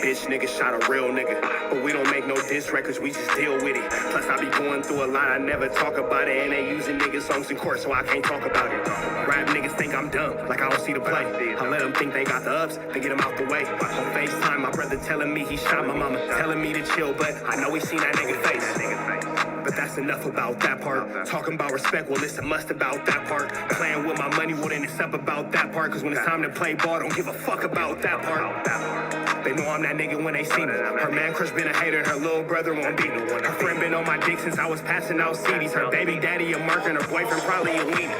bitch nigga shot a real nigga. But we don't make no diss records, we just deal with it. Plus I be going through a lot, I never talk about it. And they using niggas songs in court, so I can't talk about it. Rap niggas think I'm dumb, like I don't see the play. I let them think they got the ups, they get them out the way. On FaceTime, my brother telling me he shot my mama, telling me to chill, but I know he seen that nigga face. But that's enough about that part. Talking about respect, well it's a must about that part. Playing with my money, well then it's up about that part. Cause when it's time to play ball, don't give a fuck about that part. They know I'm that nigga when they see me. Her man crush been a hater and her little brother won't beat me. Her friend been on my dick since I was passing out CDs. Her baby daddy a mark and her boyfriend probably a weenie.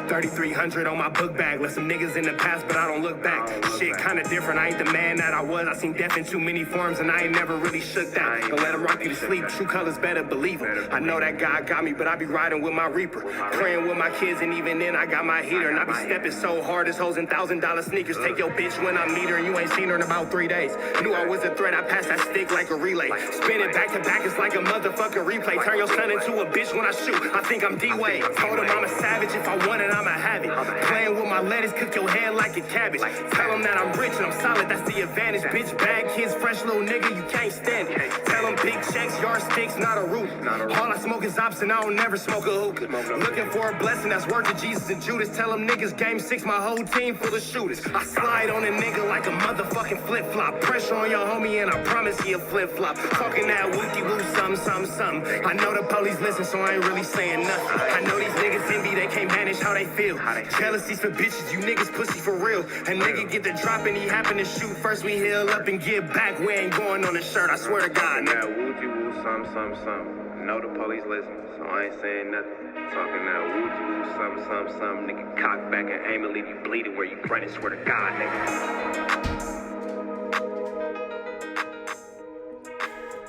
3,300 on my book bag. Left some niggas in the past, but I don't look back. Shit kinda different, I ain't the man that I was. I seen death in too many forms and I ain't never really shook that. Don't let him rock you to sleep, true colors better believe him. I know that God got me, but I be riding with my reaper. Praying with my kids and even then I got my heater. And I be stepping so hard, this hoes in $1,000 sneakers. Take your bitch when I meet her and you ain't seen her in about 3 days. Knew I was a threat, I passed that stick like a relay. Spin it back to back, it's like a motherfucking replay. Turn your son into a bitch when I shoot, I think I'm D-Wade. Told him I'm a savage, if I want it, I'ma have it. Playing with my lettuce, cook your head like a cabbage. Tell them that I'm rich and I'm solid, that's the advantage. Bitch, bad kids, fresh little nigga, you can't stand it. Tell them big checks, yardsticks, not a roof. All I smoke is ops and I don't never smoke a hookah. Looking for a blessing that's worth of Jesus and Judas. Tell them niggas game 6, my whole team full of shooters. I slide on a nigga like a motherfucking flip-flop. Pressure on your homie and I promise he a flip-flop. Talking that wookie-woo, something. I know the police listen, so I ain't really saying nothing. I know these niggas envy, they can't manage how they feel. Jealousy's for bitches, you niggas pussy for real. A nigga get the drop and he happen to shoot. First we heal up and get back. We ain't going on the shirt, I swear to God. Now woo-woo, something. Know the police listen, so I ain't saying nothing. Talking now woo-woo, something. Nigga cock back and aim and leave you bleeding where you running. Swear to God, nigga.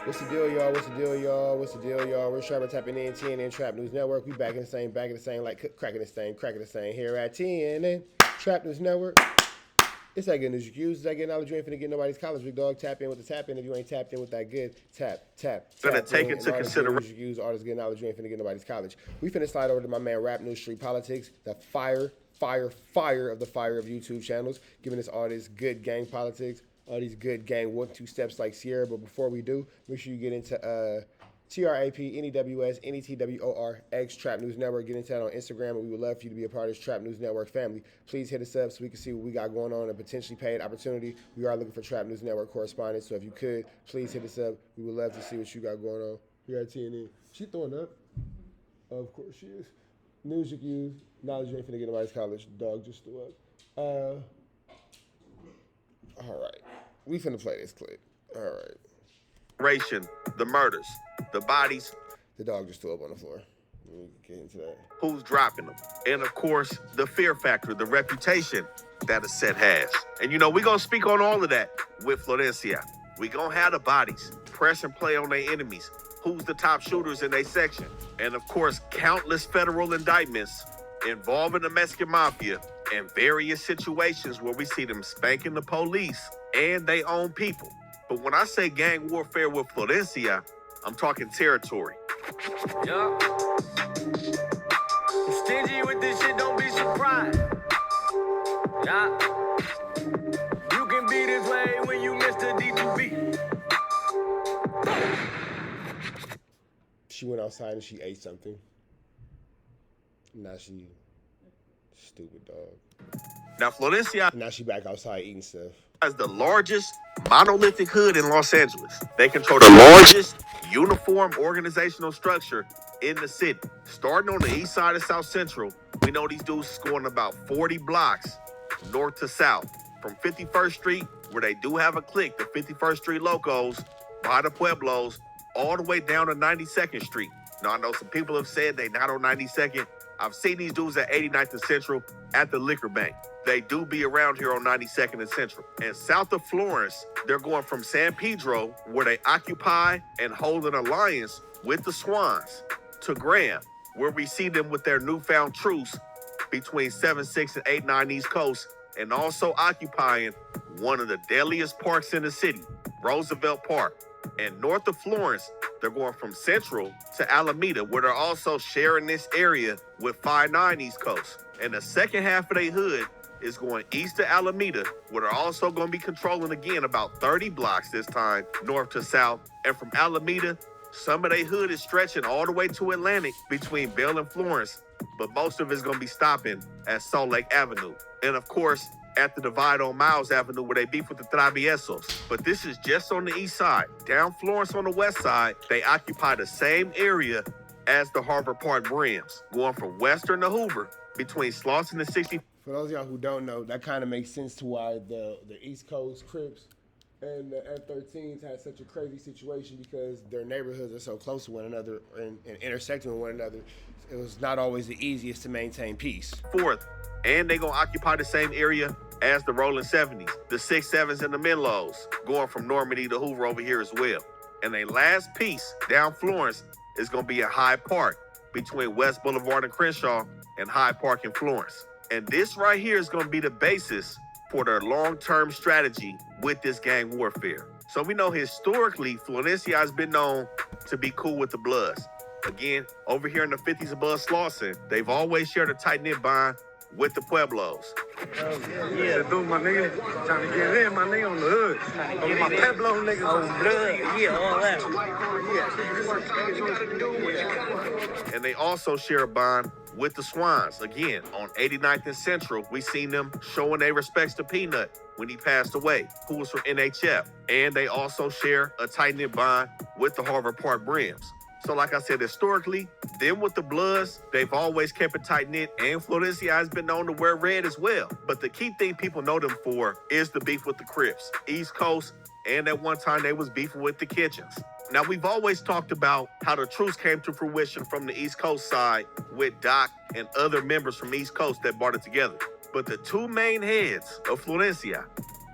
What's the deal, y'all? We're Sharper tapping in TNN Trap News Network. We back in the same, like cracking the same here at TNN Trap News Network. It's that good news you can use. It's that good knowledge you ain't finna get nobody's college, big dog. Tap in with the tap in. If you ain't tapped in with that good, tap. Gonna take into consideration. You use all this good knowledge you ain't finna get nobody's college. We finna slide over to my man Rap News Street Politics, the fire of the fire of YouTube channels, giving us all this good gang politics. All these good gang 1-2 steps like Sierra. But before we do, make sure you get into TRAP, NEWS, NETWOR, Trap News Network. Get into that on Instagram, and we would love for you to be a part of this Trap News Network family. Please hit us up so we can see what we got going on, a potentially paid opportunity. We are looking for Trap News Network correspondents, so if you could, please hit us up. We would love to see what you got going on here at TNN. She throwing up. Of course she is. News you can use. Knowledge you ain't finna get nobody's college. Dog just threw up. All right. We finna play this clip. All right. The murders, the bodies. The dog just threw up on the floor. Let me get into that. Who's dropping them? And of course, the fear factor, the reputation that a set has. And you know, we're gonna speak on all of that with Florencia. We gonna have the bodies, press and play on their enemies. Who's the top shooters in their section? And of course, countless federal indictments involving the Mexican mafia and various situations where we see them spanking the police and they own people. But when I say gang warfare with Florencia, I'm talking territory. Yeah. I'm stingy with this shit, don't be surprised. Yeah. You can be this way when you Mr. D2B. She went outside and she ate something. Now she stupid dog. Now Florencia Now she back outside eating stuff. is the largest monolithic hood in Los Angeles. They control the largest uniform organizational structure in the city. Starting on the east side of South Central, we know these dudes is going about 40 blocks north to south. From 51st Street, where they do have a clique, the 51st Street Locos, by the Pueblos, all the way down to 92nd Street. Now, I know some people have said they not on 92nd. I've seen these dudes at 89th and Central at the Liquor Bank. They do be around here on 92nd and Central. And south of Florence, they're going from San Pedro, where they occupy and hold an alliance with the Swans, to Graham, where we see them with their newfound truce between 7-6 and 8-9 East Coast, and also occupying one of the deadliest parks in the city, Roosevelt Park. And north of Florence, they're going from Central to Alameda, where they're also sharing this area with 5-9 East Coast. And the second half of their hood is going east to Alameda, where they're also going to be controlling again about 30 blocks this time, north to south. And from Alameda, some of their hood is stretching all the way to Atlantic between Bell and Florence, but most of it's going to be stopping at Salt Lake Avenue. And of course, at the divide on Miles Avenue where they beef with the Traviesos. But this is just on the east side. Down Florence on the west side, they occupy the same area as the Harvard Park Brims, going from Western to Hoover between Slauson and 60. For those of y'all who don't know, that kind of makes sense to why the East Coast Crips and the F-13s had such a crazy situation, because their neighborhoods are so close to one another and intersecting with one another. It was not always the easiest to maintain peace. Fourth, and they gonna occupy the same area as the Rolling 70s, the 6-7s and the Menlos, going from Normandy to Hoover over here as well. And their last piece down Florence is gonna be at Hyde Park between West Boulevard and Crenshaw and Hyde Park in Florence. And this right here is gonna be the basis for their long-term strategy with this gang warfare. So we know historically, Florencia has been known to be cool with the Bloods. Again, over here in the 50s above Slauson, they've always shared a tight-knit bond with the Pueblos. Yeah, dude, my nigga, trying to get in, my nigga, on the hood. On my Pueblo niggas. On blood, yeah, all that. And they also share a bond with the Swans. Again, on 89th and Central, we seen them showing their respects to Peanut when he passed away, who was from NHF. And they also share a tight-knit bond with the Harvard Park Brims. So like I said, historically, them with the Bloods, they've always kept it tight-knit, and Florencia has been known to wear red as well. But the key thing people know them for is the beef with the Crips, East Coast, and at one time they was beefing with the Kitchens. Now, we've always talked about how the truce came to fruition from the East Coast side with Doc and other members from East Coast that brought it together. But the two main heads of Florencia,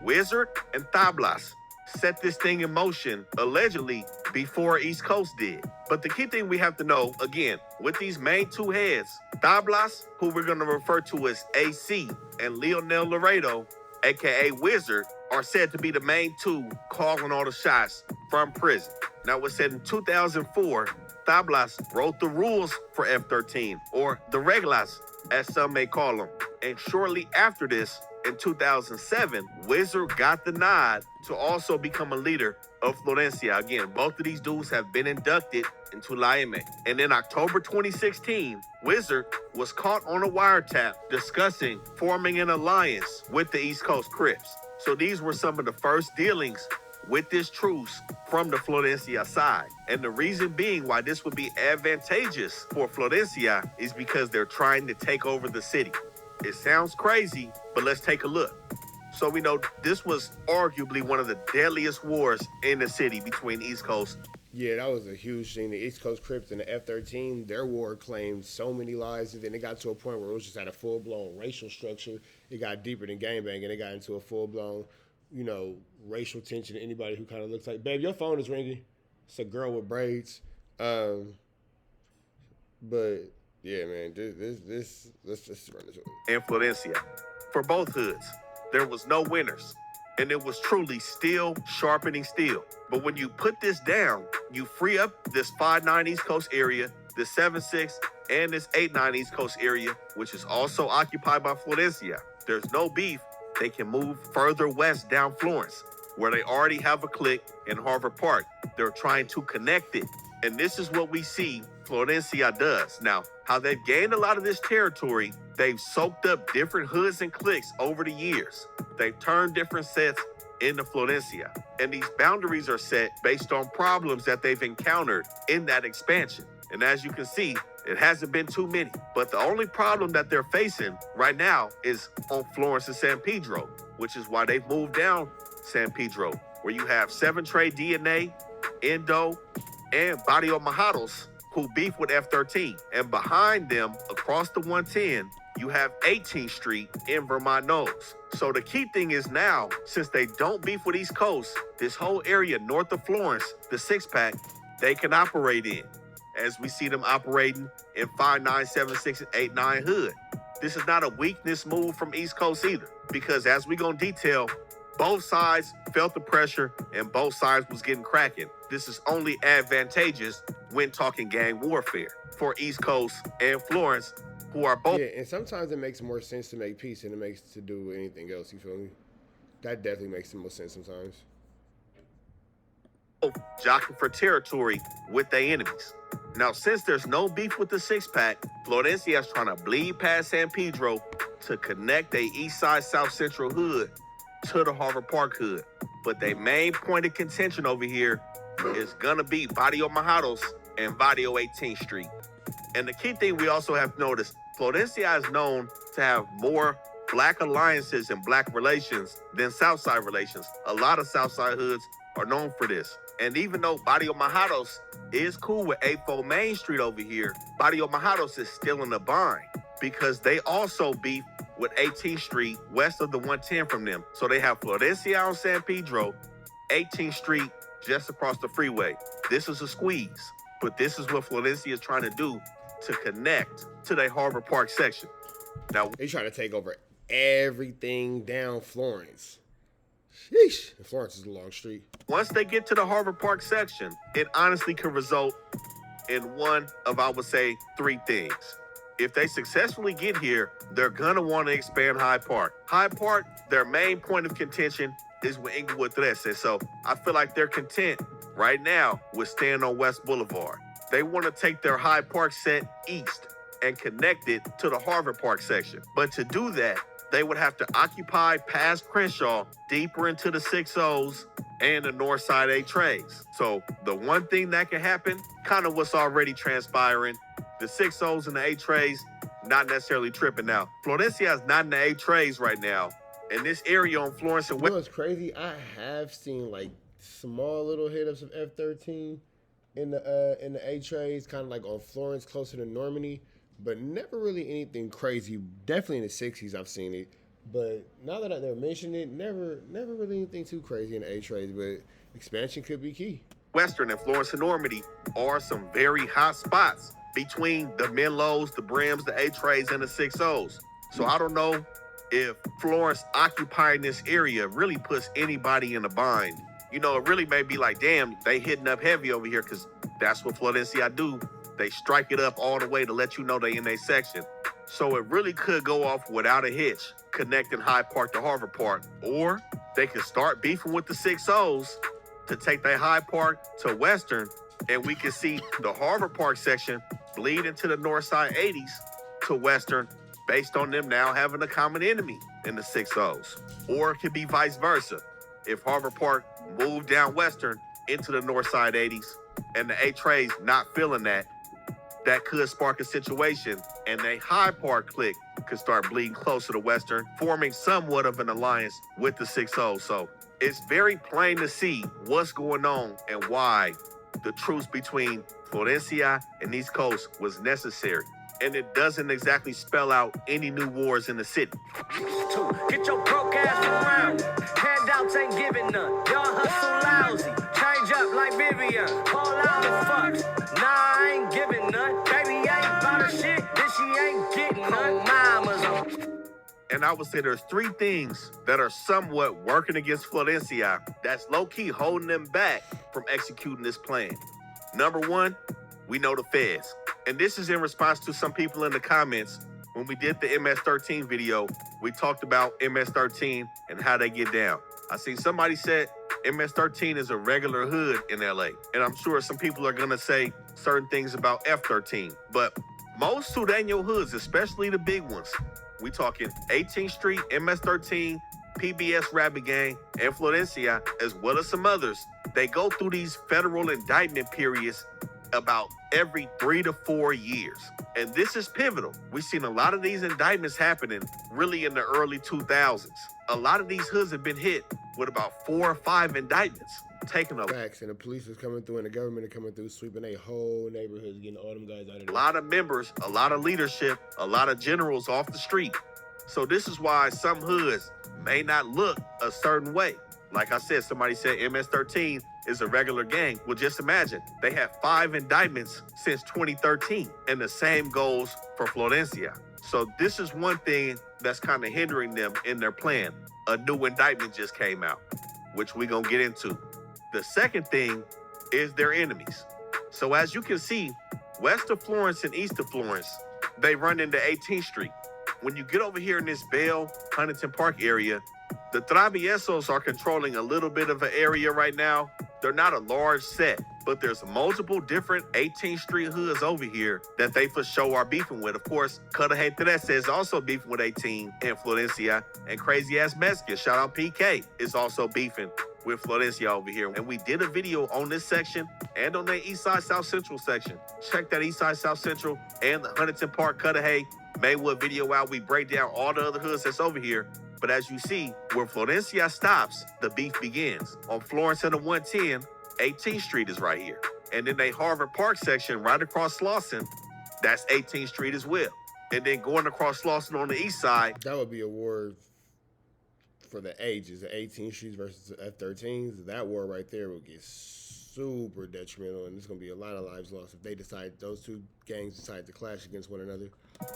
Wizard and Tablas, set this thing in motion, allegedly, before East Coast did. But the key thing we have to know, again, with these main two heads, Tablas, who we're going to refer to as AC, and Leonel Laredo, aka Wizard, are said to be the main two calling all the shots from prison. Now, it was said in 2004, Tablas wrote the rules for F-13, or the reglas, as some may call them. And shortly after this, in 2007, Wizard got the nod to also become a leader of Florencia. Again, both of these dudes have been inducted into La M. And in October 2016, Wizard was caught on a wiretap discussing forming an alliance with the East Coast Crips. So these were some of the first dealings with this truce from the Florencia side. And the reason being why this would be advantageous for Florencia is because they're trying to take over the city. It sounds crazy, but let's take a look. So we know this was arguably one of the deadliest wars in the city between East Coast. Yeah, that was a huge thing. The East Coast Crips and the F-13, their war claimed so many lives, and then it got to a point where it was just at a full-blown racial structure. It got deeper than gangbanging. It got into a full-blown, racial tension. Anybody who kind of looks like, babe, your phone is ringing. It's a girl with braids. But yeah, man, let's just run this over. And Florencia. For both hoods, there was no winners. And it was truly steel sharpening steel. But when you put this down, you free up this 5-9 East Coast area, this 7-6, and this 8-9 East Coast area, which is also occupied by Florencia. There's no beef. They can move further west down Florence, where they already have a clique in Harvard Park. They're trying to connect it. And this is what we see Florencia does. Now, how they've gained a lot of this territory, they've soaked up different hoods and cliques over the years. They've turned different sets into Florencia. And these boundaries are set based on problems that they've encountered in that expansion. And as you can see, it hasn't been too many. But the only problem that they're facing right now is on Florence and San Pedro, which is why they've moved down San Pedro, where you have 7 Trade DNA, Endo, and Barrio Majados, who beef with F-13. And behind them, across the 110, you have 18th Street in Vermont Nose. So the key thing is now, since they don't beef with East Coast, this whole area north of Florence, the 6-pack, they can operate in, as we see them operating in 5-9, 7-6, and 8-9 hood. This is not a weakness move from East Coast either, because as we gonna detail, both sides felt the pressure and both sides was getting cracking. This is only advantageous when talking gang warfare for East Coast and Florence, who are both Yeah, and sometimes it makes more sense to make peace than it makes to do anything else. You feel me? That definitely makes the most sense sometimes. jockeying for territory with their enemies. Now, since there's no beef with the six-pack, Florencia is trying to bleed past San Pedro to connect the East Side South Central hood to the Harvard Park hood. But their main point of contention over here is gonna be Barrio Majados and Barrio 18th Street. And the key thing we also have to notice, Florencia is known to have more black alliances and black relations than Southside relations. A lot of Southside hoods are known for this. And even though Barrio Majados is cool with 84 Main Street over here, Barrio Majados is still in a bind because they also beef with 18th Street west of the 110 from them. So they have Florencia on San Pedro, 18th Street just across the freeway. This is a squeeze, but this is what Florencia is trying to do to connect to the Harvard Park section. Now, They trying to take over everything down Florence. Sheesh. And Florence is a long street. once they get to the Harvard Park section, it honestly could result in one of, I would say, three things. If they successfully get here, they're gonna want to expand Hyde Park. Hyde Park, their main point of contention is with Inglewood Trece. So I feel like they're content right now with staying on West Boulevard. They want to take their Hyde Park set east and connect it to the Harvard Park section. But to do that, they would have to occupy past Crenshaw deeper into the 6-0s and the north side 8 trays. So the one thing that can happen, kind of what's already transpiring, the 6-0s and the 8 trays, not necessarily tripping now. Florencia is not in the 8 trays right now. And this area on Florence and You know what's crazy? I have seen like small little hit-ups of F-13 in the A trays, kind of like on Florence, closer to Normandy, but never really anything crazy. Definitely in the 60s I've seen it, but now that they're mentioning it, never really anything too crazy in the A trays. But expansion could be key. Western and Florence and Normandy are some very hot spots between the Menlos, the Brims, the A trays, and the 6-0s. So I don't know if Florence occupying this area really puts anybody in a bind. You know, it really may be like, damn, they hitting up heavy over here, because that's what Florencia do. They strike it up all the way to let you know they in their section. So it really could go off without a hitch, connecting Hyde Park to Harvard Park. Or they could start beefing with the 6-0s to take their Hyde Park to Western, and we can see the Harvard Park section bleed into the north side 80s to Western, based on them now having a common enemy in the 6-0s. Or it could be vice versa. If Harvard Park moved down Western into the north side 80s and the 8 trays not feeling that, that could spark a situation and a Hyde Park clique could start bleeding closer to Western, forming somewhat of an alliance with the 6-0. So it's very plain to see what's going on and why the truce between Florencia and East Coast was necessary. And it doesn't exactly spell out any new wars in the city. Get your broke ass around. Handouts ain't giving none. Y'all hustle lousy. Change up like Vivian. All out the fucks. Nah, I ain't giving none. Baby ain't about her shit. Then she ain't getting none. Mama's on. And I would say there's three things that are somewhat working against Florencia that's low-key holding them back from executing this plan. Number one, we know the feds. And this is in response to some people in the comments. When we did the MS-13 video, we talked about MS-13 and how they get down. I seen somebody said MS-13 is a regular hood in LA. And I'm sure some people are gonna say certain things about F-13. But most Sureño hoods, especially the big ones, we talking 18th Street, MS-13, PBS Rabbit Gang, and Florencia, as well as some others, they go through these federal indictment periods about every 3 to 4 years. And this is pivotal. We've seen a lot of these indictments happening really in the early 2000s. A lot of these hoods have been hit with about 4 or 5 indictments, taking a Facts, and the police is coming through and the government is coming through, sweeping a whole neighborhoods, getting all them guys out of there. lot of members, a lot of leadership, a lot of generals off the street. So this is why some hoods may not look a certain way. Like I said, somebody said MS-13 is a regular gang. Well, just imagine, they have 5 indictments since 2013, and the same goes for Florencia. So this is one thing that's kind of hindering them in their plan. A new indictment just came out, which we're gonna get into. The second thing is their enemies. So as you can see, west of Florence and east of Florence, they run into 18th Street. When you get over here in this Bell, Huntington Park area, the Traviesos are controlling a little bit of an area right now. They're not a large set, but there's multiple different 18th Street hoods over here that they for sure are beefing with. Of course, Cudahy Teresa is also beefing with 18 in Florencia, and Crazy Ass Mexican, shout out PK, is also beefing with Florencia over here. And we did a video on this section and on the East Side South Central section. Check that East Side South Central and the Huntington Park Cudahy Maywood video out. We break down all the other hoods that's over here. But as you see, where Florencia stops, the beef begins. On Florence and the 110, 18th Street is right here. And then they Harvard Park section right across Slauson, that's 18th Street as well. And then going across Slauson on the east side. That would be a war for the ages, the 18th Streets versus the F-13s. That war right there will get super detrimental, and there's going to be a lot of lives lost if they decide, those two gangs decide to clash against one another.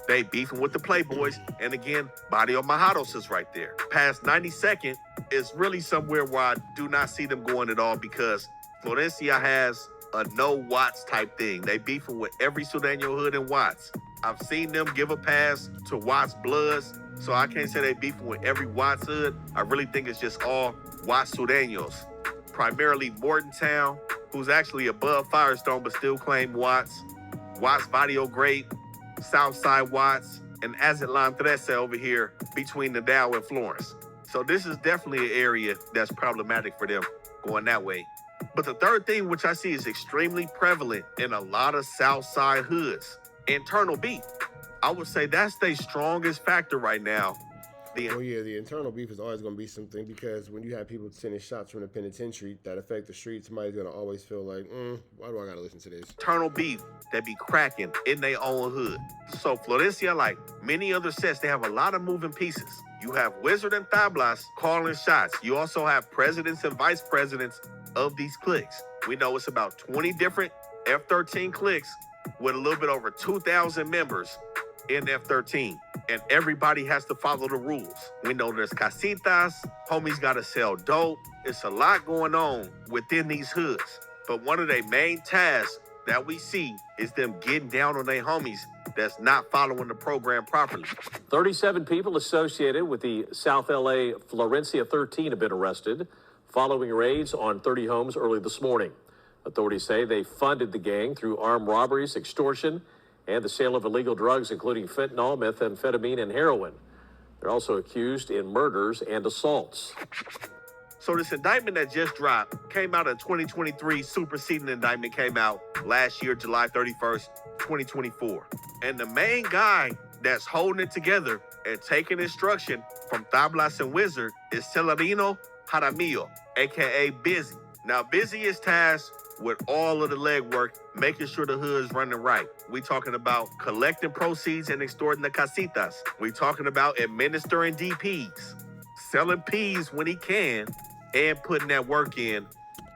They beefing with the Playboys, and again, Barrio Majados is right there. Past 92nd is really somewhere where I do not see them going at all, because Florencia has a no Watts type thing. They beefing with every Sureño hood in Watts. I've seen them give a pass to Watts Bloods, so I can't say they beefing with every Watts hood. I really think it's just all Watts Sureños. Primarily Mortontown, who's actually above Firestone but still claim Watts. Watts Barrio Great, Southside Watts, and Azatlan Trece over here between the Dow and Florence. So this is definitely an area that's problematic for them going that way. But the third thing, which I see is extremely prevalent in a lot of Southside hoods, internal beef. I would say that's their strongest factor right now. The internal beef is always going to be something, because when you have people sending shots from the penitentiary that affect the street, somebody's going to always feel like, why do I got to listen to this? Internal beef that be cracking in their own hood. So Florencia, like many other sets, they have a lot of moving pieces. You have Wizard and Tablas calling shots. You also have presidents and vice presidents of these cliques. We know it's about 20 different F-13 cliques with a little bit over 2,000 members in F-13, and everybody has to follow the rules. We know there's casitas, homies gotta sell dope. It's a lot going on within these hoods. But one of their main tasks that we see is them getting down on their homies that's not following the program properly. 37 people associated with the South LA Florencia 13 have been arrested following raids on 30 homes early this morning. Authorities say they funded the gang through armed robberies, extortion, and the sale of illegal drugs, including fentanyl, methamphetamine, and heroin. They're also accused in murders and assaults. So this indictment that just dropped came out in 2023. Superseding indictment came out last year, July 31st, 2024. And the main guy that's holding it together and taking instruction from Tablas and Wizard is Celerino Jaramillo, a.k.a. Busy. Now, Busy is tasked with all of the legwork, making sure the hood's running right. We talking about collecting proceeds and extorting the casitas. We talking about administering DPs, selling Ps when he can, and putting that work in,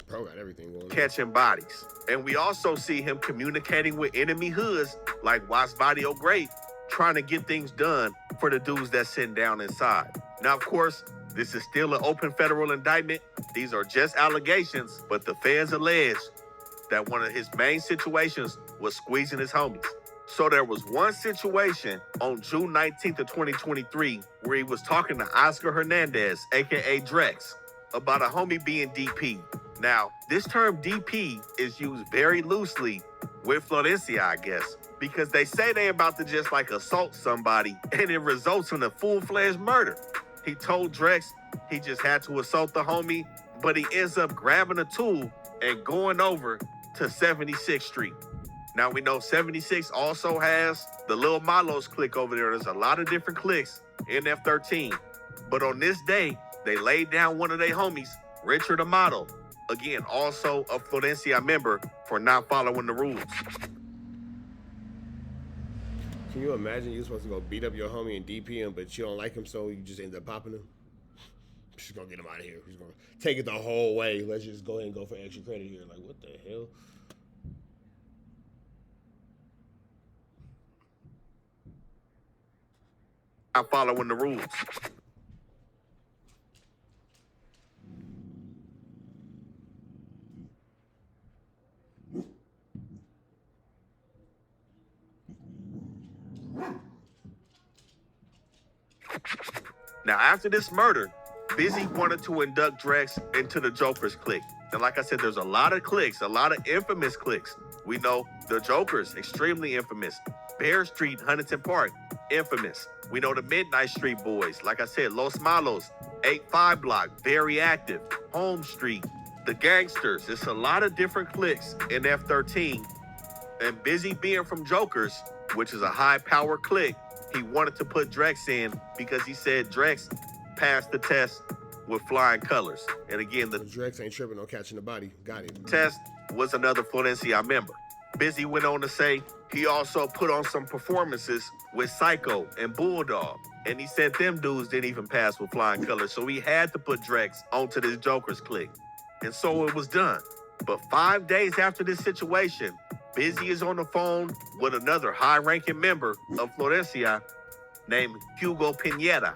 Bro got everything going on. Catching bodies. And we also see him communicating with enemy hoods like Watts Barrio Great, trying to get things done for the dudes that's sitting down inside. Now, of course, this is still an open federal indictment. These are just allegations, but the feds allege that one of his main situations was squeezing his homies. So there was one situation on June 19th of 2023 where he was talking to Oscar Hernandez, aka Drex, about a homie being DP. Now, this term DP is used very loosely with Florencia, I guess, because they say they about to just like assault somebody and it results in a full-fledged murder. He told Drex he just had to assault the homie, but he ends up grabbing a tool and going over to 76th Street. Now we know 76 also has the Lil Malos clique over there. There's a lot of different cliques in F-13. But on this day, they laid down one of their homies, Richard Amato, again, also a Florencia member, for not following the rules. Can you imagine you're supposed to go beat up your homie and DP him, but you don't like him, so you just end up popping him? Just gonna get him out of here. He's gonna take it the whole way. Let's just go ahead and go for extra credit here. Like, what the hell? Not following the rules. Now, after this murder, Busy wanted to induct Drex into the Joker's clique. And like I said, there's a lot of cliques, a lot of infamous cliques. We know the Joker's extremely infamous. Bear Street, Huntington Park, infamous. We know the Midnight Street Boys. Like I said, Los Malos, 8-5 Block, very active. Home Street, the Gangsters. It's a lot of different cliques in F-13. And Busy being from Joker's, which is a high-power clique, he wanted to put Drex in because he said Drex passed the test with flying colors. And again, the Drex ain't tripping on catching the body. Got it. test was another Florencia member. Busy went on to say he also put on some performances with Psycho and Bulldog. And he said them dudes didn't even pass with flying colors. So he had to put Drex onto this Joker's clique. And so it was done. But 5 days after this situation, Busy is on the phone with another high-ranking member of Florencia named Hugo Pineda,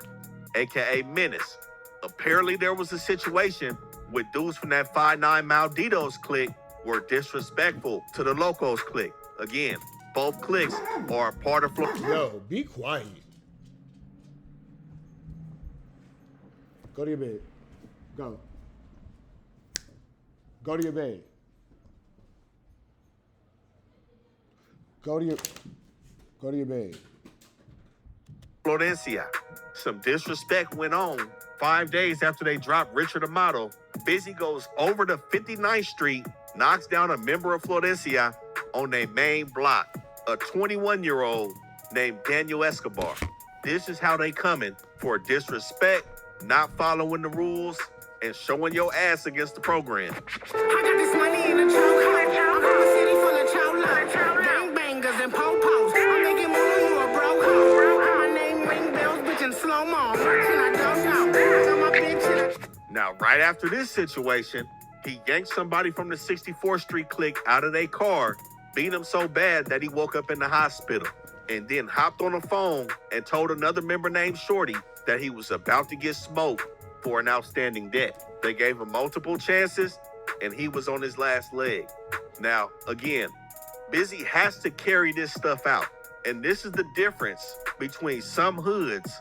aka Menace. Apparently there was a situation with dudes from that 5'9" Malditos clique were disrespectful to the Locos clique. Again, both cliques are a part of Florencia. Yo, be quiet. Go to your bed. Go. Go to your bed. Go to your bed. Florencia. Some disrespect went on. 5 days after they dropped Richard Amato, Busy goes over to 59th Street, knocks down a member of Florencia on their main block, a 21-year-old named Daniel Escobar. This is how they coming for disrespect, not following the rules, and showing your ass against the program. I got this money in the chokehold. I'm from a city full of cholos, gangbangers and po-pos. I'm making more than you a broke hoe. My name ring bells, bitch, in slow-mo. And I don't know. I got my bitch in Now, right after this situation, he yanked somebody from the 64th Street clique out of their car, beat him so bad that he woke up in the hospital, and then hopped on the phone and told another member named Shorty that he was about to get smoked for an outstanding debt. They gave him multiple chances, and he was on his last leg. Now, again, Busy has to carry this stuff out. And this is the difference between some hoods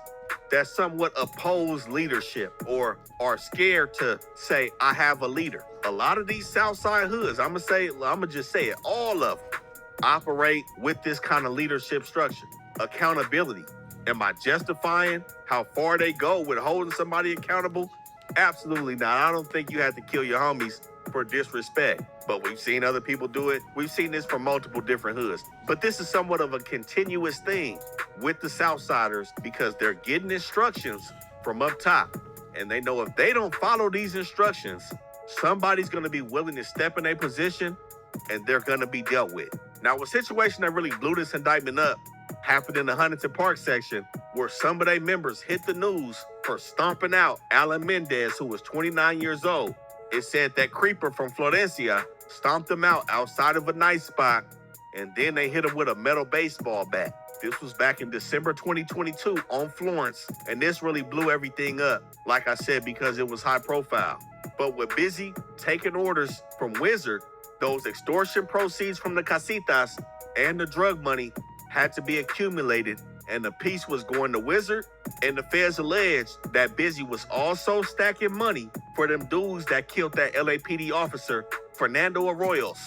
that somewhat oppose leadership or are scared to say, I have a leader. A lot of these Southside hoods, I'm gonna just say it, all of them operate with this kind of leadership structure. Accountability. Am I justifying how far they go with holding somebody accountable? Absolutely not. I don't think you have to kill your homies for disrespect, but we've seen other people do it. We've seen this from multiple different hoods. But this is somewhat of a continuous thing with the Southsiders because they're getting instructions from up top. And they know if they don't follow these instructions, somebody's going to be willing to step in a position and they're going to be dealt with. Now, a situation that really blew this indictment up happened in the Huntington Park section where some of their members hit the news for stomping out Alan Mendez, who was 29 years old. It said that creeper from Florencia stomped him out outside of a night spot, and then they hit him with a metal baseball bat. This was back in December 2022 on Florence, and this really blew everything up, like I said, because it was high profile. But with Busy taking orders from Wizard, those extortion proceeds from the casitas and the drug money had to be accumulated, and the piece was going to Wizard, and the feds alleged that Busy was also stacking money for them dudes that killed that LAPD officer, Fernando Arroyos.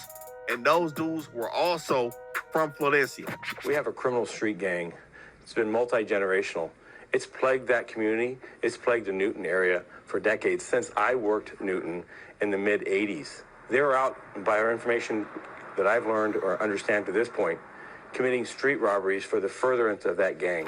And those dudes were also from Florencia. We have a criminal street gang. It's been multi-generational. It's plagued that community. It's plagued the Newton area for decades, since I worked Newton in the mid-'80s. They're out, by our information that I've learned or understand to this point, committing street robberies for the furtherance of that gang.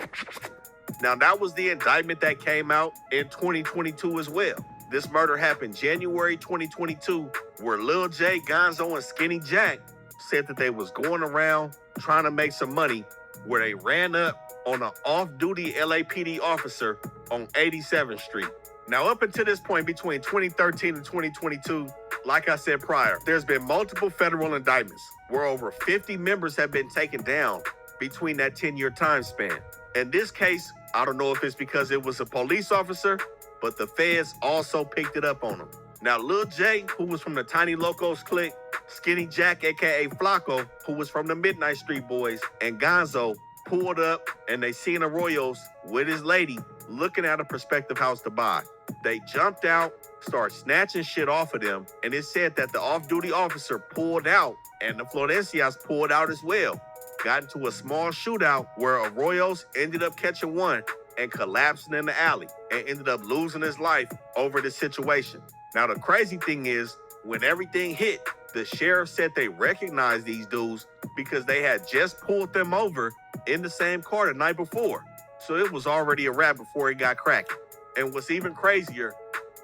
Now, that was the indictment that came out in 2022 as well. This murder happened January 2022, where Lil J, Gonzo, and Skinny Jack said that they was going around trying to make some money, where they ran up on an off-duty LAPD officer on 87th Street. Now, up until this point, between 2013 and 2022, like I said prior, there's been multiple federal indictments where over 50 members have been taken down between that 10-year time span. In this case, I don't know if it's because it was a police officer, but the feds also picked it up on him. Now, Lil J, who was from the Tiny Locos clique, Skinny Jack, aka Flacco, who was from the Midnight Street Boys, and Gonzo, pulled up and they seen Arroyo's with his lady looking at a prospective house to buy. They jumped out, started snatching shit off of them, and it said that the off-duty officer pulled out and the Florencias pulled out as well. Got into a small shootout where Arroyo's ended up catching one and collapsing in the alley and ended up losing his life over the situation. Now, the crazy thing is, when everything hit, the sheriff said they recognized these dudes because they had just pulled them over in the same car the night before. So it was already a wrap before it got cracking. And what's even crazier,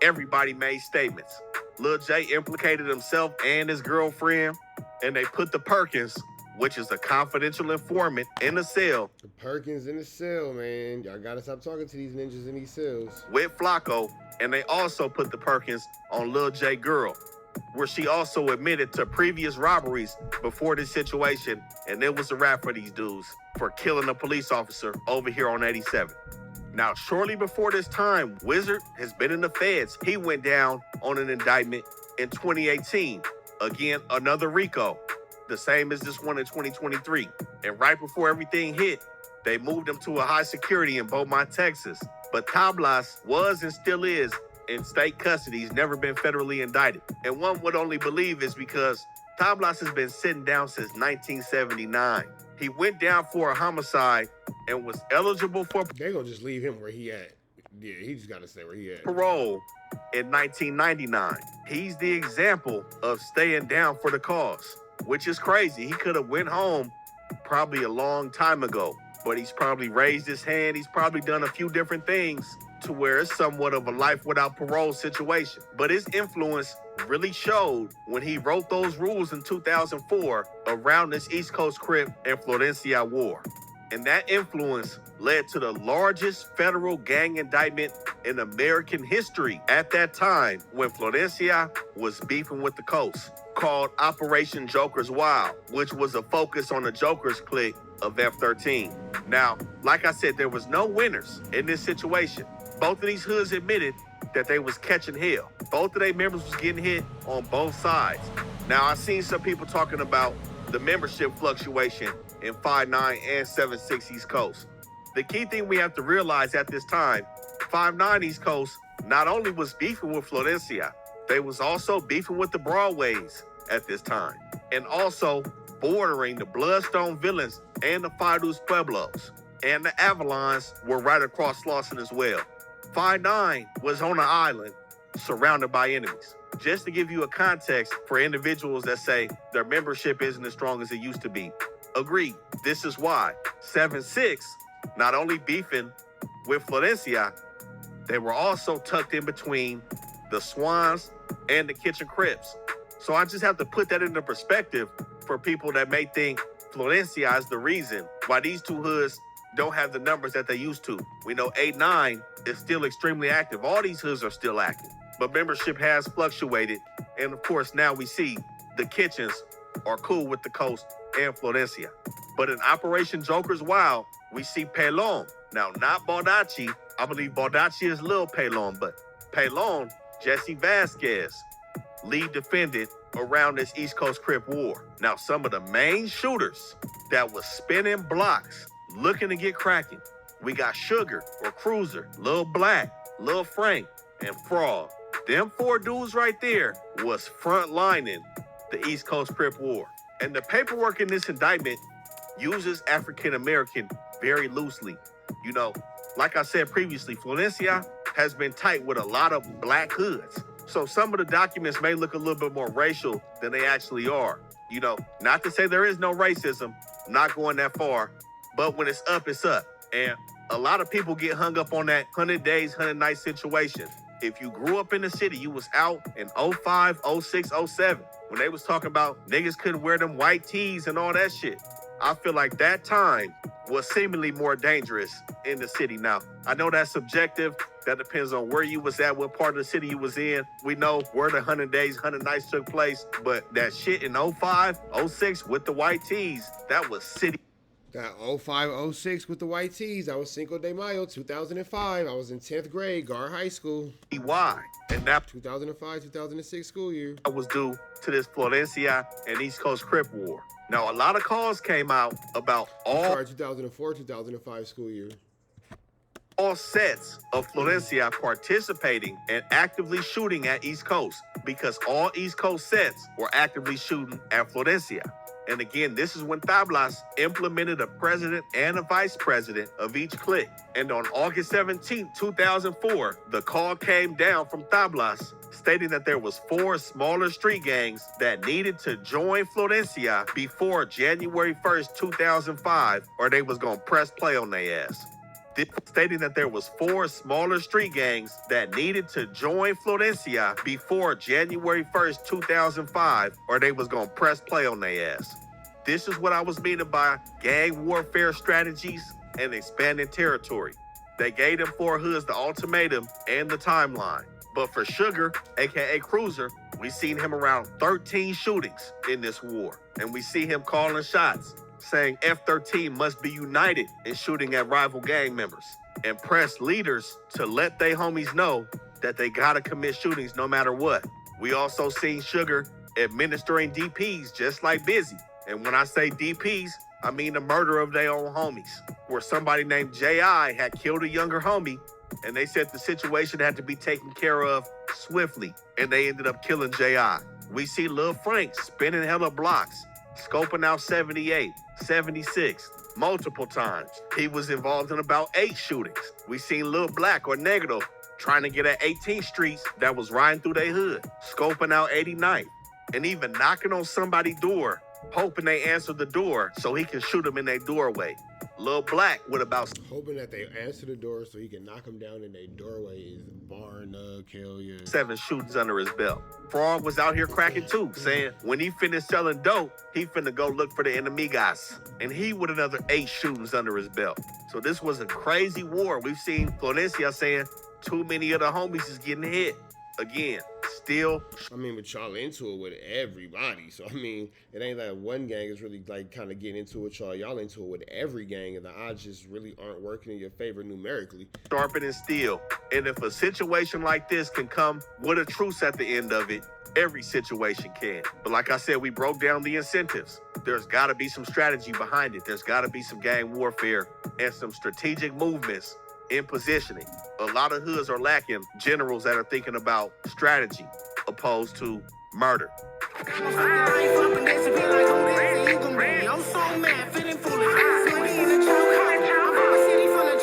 everybody made statements. Lil J implicated himself and his girlfriend, and they put the Perkins, which is a confidential informant, in the cell. The Perkins in the cell, man. Y'all gotta stop talking to these ninjas in these cells. With Flacco, and they also put the Perkins on Lil J girl, where she also admitted to previous robberies before this situation, and it was a wrap for these dudes for killing a police officer over here on 87. Now, shortly before this time, Wizard has been in the feds. He went down on an indictment in 2018. Again, another RICO, the same as this one in 2023. And right before everything hit, they moved him to a high security in Beaumont, Texas. But Tablas was and still is in state custody. He's never been federally indicted. And one would only believe is because Tablas has been sitting down since 1979. He went down for a homicide and was eligible for They gonna just leave him where he at. Yeah, he just gotta stay where he at. parole in 1999. He's the example of staying down for the cause, which is crazy. He could have went home probably a long time ago, but he's probably raised his hand. He's probably done a few different things to where it's somewhat of a life without parole situation. But his influence really showed when he wrote those rules in 2004 around this East Coast Crip and Florencia war. And that influence led to the largest federal gang indictment in American history at that time when Florencia was beefing with the coast, called Operation Joker's Wild, which was a focus on the Joker's clique of F-13. Now, like I said, there was no winners in this situation. Both of these hoods admitted that they was catching hell. Both of their members was getting hit on both sides. Now, I've seen some people talking about the membership fluctuation in 5'9" and 7'6" East Coast. The key thing we have to realize at this time, 5'9" East Coast not only was beefing with Florencia, they was also beefing with the Broadways at this time, and also bordering the Bloodstone Villains and the Fidus Pueblos. And the Avalons were right across Slauson as well. 5'9" was on an island surrounded by enemies. Just to give you a context for individuals that say their membership isn't as strong as it used to be. Agreed. This is why 7'6", not only beefing with Florencia, they were also tucked in between the Swans and the Kitchen Crips. So I just have to put that into perspective for people that may think Florencia is the reason why these two hoods don't have the numbers that they used to. We know 8-9 is still extremely active. All these hoods are still active, but membership has fluctuated. And of course, now we see the Kitchens are cool with the coast and Florencia. But in Operation Joker's Wild, we see Pelon. Now, not Baldacci. I believe Baldacci is Lil Pelon, but Pelon, Jesse Vasquez, lead defendant around this East Coast Crip war. Now, some of the main shooters that was spinning blocks looking to get cracking. We got Sugar or Cruiser, Lil Black, Lil Frank, and Frog. Them four dudes right there was frontlining the East Coast Crip war. And the paperwork in this indictment uses African American very loosely. You know, like I said previously, Florencia has been tight with a lot of black hoods. So some of the documents may look a little bit more racial than they actually are. You know, not to say there is no racism, I'm not going that far, but when it's up, it's up. And a lot of people get hung up on that 100 days, 100 nights situation. If you grew up in the city, you was out in 05, 06, 07, when they was talking about niggas couldn't wear them white tees and all that shit. I feel like that time was seemingly more dangerous in the city. Now, I know that's subjective. That depends on where you was at, what part of the city you was in. We know where the 100 days, 100 nights took place, but that shit in 05, 06 with the white tees, that was city. That 05-06 with the white tees. That was Cinco de Mayo, 2005. I was in 10th grade, Gar High School. Why? And that 2005-2006 school year. was due to this Florencia and East Coast Crip War. Now, a lot of calls came out about all 2004-2005 school year. sets of Florencia participating and actively shooting at East Coast, because all East Coast sets were actively shooting at Florencia. And again, this is when Tablas implemented a president and a vice president of each clique. And on August 17, 2004, the call came down from Tablas stating that there was 4 smaller street gangs that needed to join Florencia before January 1st, 2005, or they was gonna press play on their ass. Stating that there was 4 smaller street gangs that needed to join Florencia before January 1st, 2005, or they was gonna press play on their ass. This is what I was meaning by gang warfare strategies and expanding territory. They gave them 4 hoods the ultimatum and the timeline. But for Sugar, aka Cruiser, we seen him around 13 shootings in this war. And we see him calling shots, saying F-13 must be united in shooting at rival gang members, and press leaders to let they homies know that they gotta commit shootings no matter what. We also seen Sugar administering DPs just like Busy. And when I say DPs, I mean the murder of their own homies, where somebody named J.I. had killed a younger homie, and they said the situation had to be taken care of swiftly, and they ended up killing J.I. We see Lil Frank spinning hella blocks, scoping out 78, 76, multiple times. He was involved in about 8 shootings. We seen Lil Black or Negative trying to get at 18th Street that was riding through their hood, scoping out 89th, and even knocking on somebody's door, hoping they answer the door so he can shoot them in their doorway. Lil Black with about Hoping that they answer the door so he can knock them down in their doorway is barn kill you. 7 shootings under his belt. Frog was out here cracking too, saying when he finished selling dope, he finna go look for the enemigas. And he with another 8 shootings under his belt. So this was a crazy war. We've seen Florencia saying too many of the homies is getting hit. Again, still. I mean, but y'all into it with everybody. So, I mean, it ain't like one gang is really like kind of getting into it, y'all. Y'all into it with every gang, and the odds just really aren't working in your favor numerically. Sharpen and steel. And if a situation like this can come with a truce at the end of it, every situation can. But like I said, we broke down the incentives. There's got to be some strategy behind it. There's got to be some gang warfare and some strategic movements in positioning. A lot of hoods are lacking generals that are thinking about strategy opposed to murder. I'm so mad, feeling foolish. Money in the chokehold. I'm from a city full of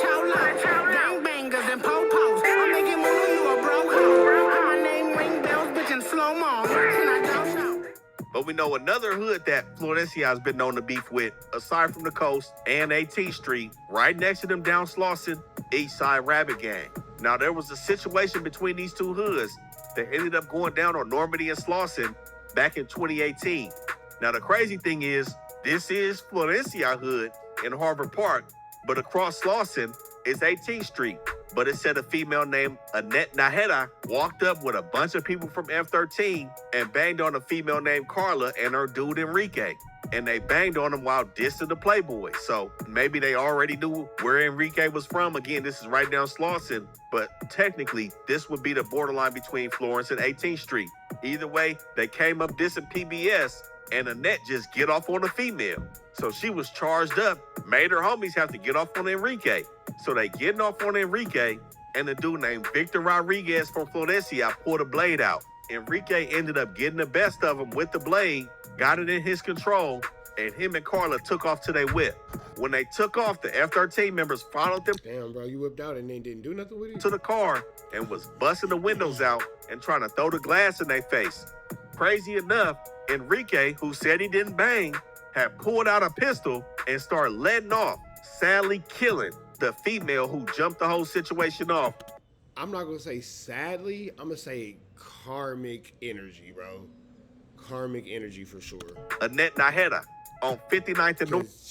chow gang bangers and po-pos. I'm making money, you a broke hoe. My name ring bells, bitch, in slow-mo. And I don't show. But we know another hood that Florencia has been known to beef with, aside from the coast and 18th Street, right next to them down Slauson, East Side Rabbit Gang. Now, there was a situation between these 2 hoods that ended up going down on Normandy and Slauson back in 2018. Now, the crazy thing is, this is Florencia hood in Harvard Park, but across Slauson is 18th Street. But it said a female named Annette Najera walked up with a bunch of people from F-13 and banged on a female named Carla and her dude Enrique. And they banged on him while dissing the Playboys. So maybe they already knew where Enrique was from. Again, this is right down Slauson, but technically this would be the borderline between Florence and 18th Street. Either way, they came up dissing PBS, and Annette just get off on a female. So she was charged up, made her homies have to get off on Enrique. So they getting off on Enrique, and the dude named Victor Rodriguez from Florencia pulled a blade out. Enrique ended up getting the best of him with the blade, got it in his control, and him and Carla took off to their whip. When they took off, the F-13 members followed them Damn, bro, you whipped out and they didn't do nothing with it? to the car and was busting the windows out and trying to throw the glass in their face. Crazy enough, Enrique, who said he didn't bang, had pulled out a pistol and started letting off, sadly killing the female who jumped the whole situation off. I'm not going to say sadly. I'm going to say karmic energy, bro. Karmic energy for sure. Annette Najera on 59th and Because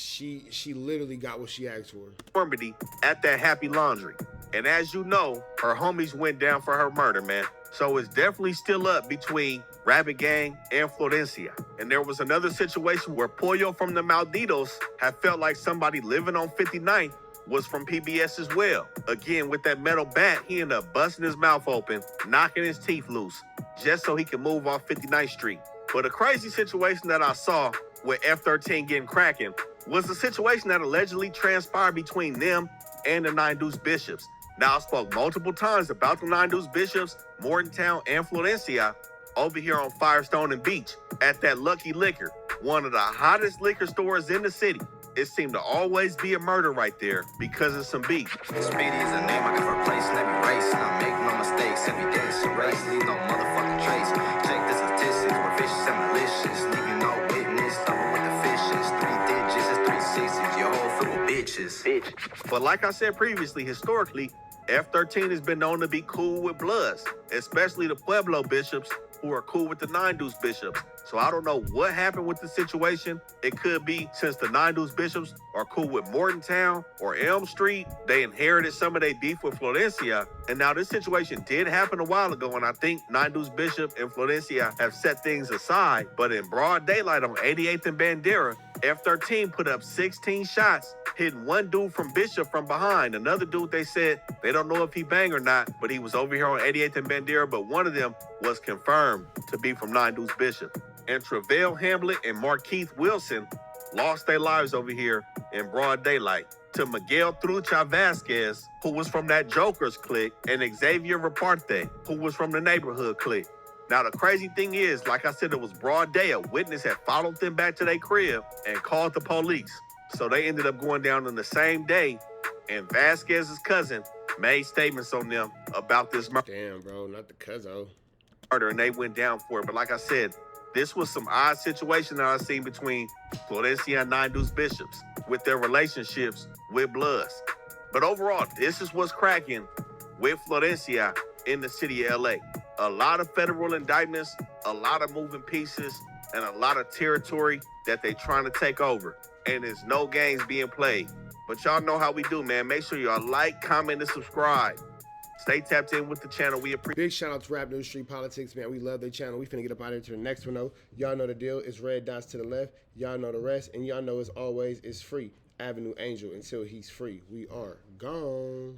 she literally got what she asked for. Normandy at that Happy Laundry. And as you know, her homies went down for her murder, man. So it's definitely still up between Rabbit Gang and Florencia. And there was another situation where Pollo from the Malditos had felt like somebody living on 59th was from PBS as well. Again, with that metal bat, he ended up busting his mouth open, knocking his teeth loose, just so he could move off 59th Street. But a crazy situation that I saw with F-13 getting cracking was the situation that allegedly transpired between them and the 9 Deuce Bishops. Now, I spoke multiple times about the 9 Deuce Bishops, Mortontown, and Florencia over here on Firestone and Beach at that Lucky Liquor, one of the hottest liquor stores in the city. It seemed to always be a murder right there because of some beef. Speedy is a name I can replace in every race. And I make no mistakes, every day it's a race. Leave no motherfucking trace. Check the statistics, we're vicious and malicious. Leaving no witness, double with the fishes. 3 digits, it's 360s, your whole full of bitches. But like I said previously, historically, F-13 has been known to be cool with Bloods, especially the Pueblo Bishops, who are cool with the 9 Deuce Bishops. So I don't know what happened with the situation. It could be since the 9 Deuce Bishops are cool with Mortontown or Elm Street, they inherited some of their beef with Florencia. And now this situation did happen a while ago, and I think 9 Deuce Bishop and Florencia have set things aside. But in broad daylight on 88th and Bandera, F-13 put up 16 shots, hitting one dude from Bishop from behind. Another dude, they said, they don't know if he banged or not, but he was over here on 88th and Bandera, but one of them was confirmed to be from 9 Deuce Bishop. And Travell Hamlet and Markeith Wilson lost their lives over here in broad daylight to Miguel Trucha Vasquez, who was from that Joker's clique, and Xavier Raparte, who was from the neighborhood clique. Now, the crazy thing is, like I said, it was broad day. A witness had followed them back to their crib and called the police. So they ended up going down on the same day, and Vasquez's cousin made statements on them about this murder. Damn, bro, not the cuzzo. And they went down for it. But like I said, this was some odd situation that I've seen between Florencia and 9 Deuce Bishops with their relationships with Bloods. But overall, this is what's cracking with Florencia in the city of LA. A lot of federal indictments, a lot of moving pieces, and a lot of territory that they're trying to take over. And there's no games being played. But y'all know how we do, man. Make sure y'all like, comment, and subscribe. Stay tapped in with the channel. We appreciate. Big shout out to Rap News Street Politics, man. We love their channel. We finna get up out of here to the next one, though. Y'all know the deal. It's red dots to the left. Y'all know the rest. And y'all know, as always, it's free. Avenue Angel, until he's free. We are gone.